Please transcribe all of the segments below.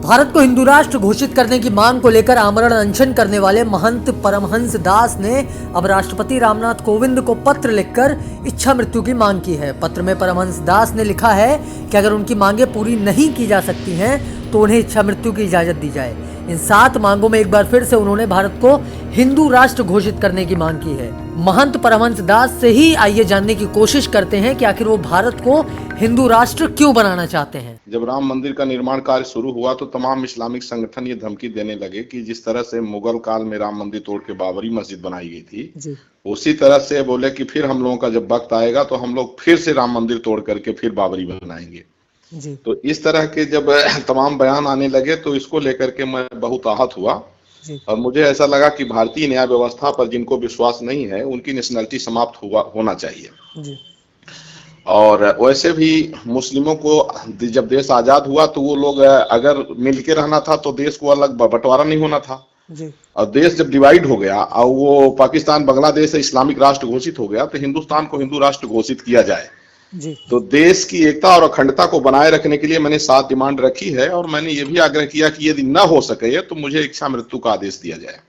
भारत को हिंदू राष्ट्र घोषित करने की मांग को लेकर आमरण अनशन करने वाले महंत परमहंस दास ने अब राष्ट्रपति रामनाथ कोविंद को पत्र लिखकर इच्छा मृत्यु की मांग की है। पत्र में परमहंस दास ने लिखा है कि अगर उनकी मांगें पूरी नहीं की जा सकती हैं तो उन्हें इच्छा मृत्यु की इजाजत दी जाए। इन 7 मांगों में एक बार फिर से उन्होंने भारत को हिंदू राष्ट्र घोषित करने की मांग की है। महंत परमहंस दास से ही आइए जानने की कोशिश करते हैं कि आखिर वो भारत को हिंदू राष्ट्र क्यों बनाना चाहते हैं। जब राम मंदिर का निर्माण कार्य शुरू हुआ तो तमाम इस्लामिक संगठन ये धमकी देने लगे कि जिस तरह से मुगल काल में राम मंदिर तोड़ के बाबरी मस्जिद बनाई गई थी, उसी तरह से बोले कि फिर हम लोगों का जब वक्त आएगा तो हम लोग फिर से राम मंदिर तोड़ करके फिर बाबरी बनाएंगे। तो इस तरह के जब तमाम बयान आने लगे तो इसको लेकर के मैं बहुत आहत हुआ और मुझे ऐसा लगा कि भारतीय न्याय व्यवस्था पर जिनको विश्वास नहीं है उनकी नेशनलिटी समाप्त होना चाहिए। और वैसे भी मुस्लिमों को जब देश आजाद हुआ तो वो लोग अगर मिलके रहना था तो देश को अलग बंटवारा नहीं होना था। और देश जब डिवाइड हो गया और वो पाकिस्तान बांग्लादेश इस्लामिक राष्ट्र घोषित हो गया तो हिंदुस्तान को हिंदू राष्ट्र घोषित किया जाए। तो देश की एकता और अखंडता को बनाए रखने के लिए मैंने 7 डिमांड रखी है और मैंने ये भी आग्रह किया कि यदि न हो सके तो मुझे इच्छा मृत्यु का आदेश दिया जाए।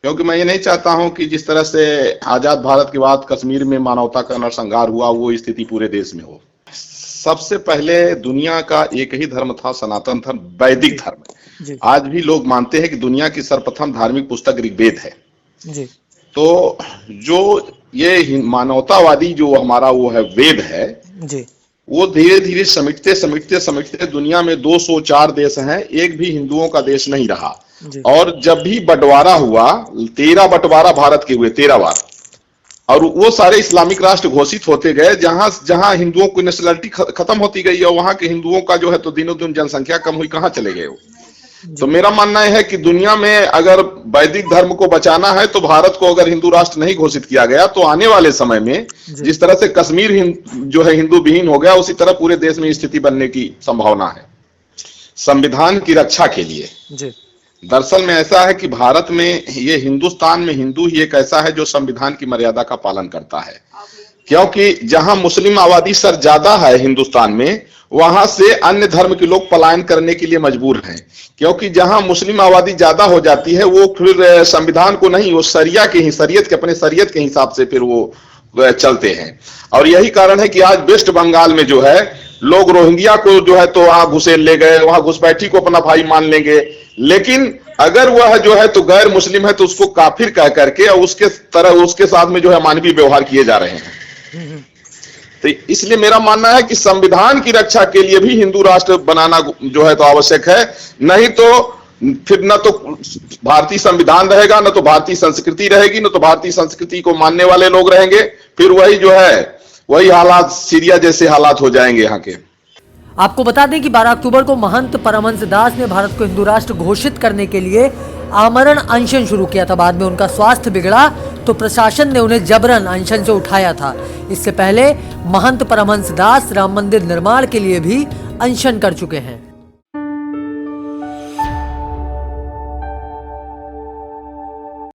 क्योंकि मैं ये नहीं चाहता हूं कि जिस तरह से आजाद भारत के बाद कश्मीर में मानवता का नरसंहार हुआ वो स्थिति पूरे देश में हो। सबसे पहले दुनिया का एक ही धर्म था, सनातन धर्म, वैदिक धर्म। आज भी लोग मानते हैं कि दुनिया की सर्वप्रथम धार्मिक पुस्तक ऋग्वेद है। तो जो ये मानवतावादी जो हमारा वो है वेद है, वो धीरे धीरे समिटते दुनिया में 204 देश हैं, एक भी हिंदुओं का देश नहीं रहा। और जब भी बंटवारा हुआ 13 बंटवारा भारत के हुए 13 बार, और वो सारे इस्लामिक राष्ट्र घोषित होते गए। जहां जहां हिंदुओं की नेशनलिटी खत्म होती गई और वहां के हिंदुओं का जो है तो दिनों दिन जनसंख्या कम हुई, कहां चले गए वो। तो मेरा मानना है कि दुनिया में अगर वैदिक धर्म को बचाना है तो भारत को अगर हिंदू राष्ट्र नहीं घोषित किया गया तो आने वाले समय में जिस तरह से कश्मीर जो है हिंदू विहीन हो गया, उसी तरह पूरे देश में स्थिति बनने की संभावना है। संविधान की रक्षा के लिए दरअसल में ऐसा है कि भारत में ये हिंदुस्तान में हिंदू ही एक ऐसा है जो संविधान की मर्यादा का पालन करता है। क्योंकि जहां मुस्लिम आबादी सर ज्यादा है हिंदुस्तान में, वहां से अन्य धर्म के लोग पलायन करने के लिए मजबूर हैं। क्योंकि जहां मुस्लिम आबादी ज्यादा हो जाती है वो फिर संविधान को नहीं, वो शरीयत के हिसाब से फिर वो चलते हैं। और यही कारण है कि आज वेस्ट बंगाल में जो है लोग रोहिंग्या को जो है तो वहां घुसेड़ ले गए, वहां घुसपैठी को अपना भाई मान लेंगे, लेकिन अगर वह जो है तो गैर मुस्लिम है तो उसको काफिर कह करके और उसके साथ में जो है मानवीय व्यवहार किए जा रहे हैं। तो इसलिए मेरा मानना है कि संविधान की रक्षा के लिए भी हिंदू राष्ट्र बनाना जो है तो आवश्यक है। नहीं तो फिर न तो भारतीय संविधान रहेगा, न तो भारतीय संस्कृति रहेगी, न तो भारतीय संस्कृति को मानने वाले लोग रहेंगे। फिर वही जो है वही हालात सीरिया जैसे हालात हो जाएंगे यहाँ के। आपको बता दें कि 12 अक्टूबर को महंत परमहंस दास ने भारत को हिंदू राष्ट्र घोषित करने के लिए आमरण अनशन शुरू किया था। बाद में उनका स्वास्थ्य बिगड़ा तो प्रशासन ने उन्हें जबरन अनशन से उठाया था। इससे पहले महंत परमहंस दास राम मंदिर निर्माण के लिए भी अनशन कर चुके हैं।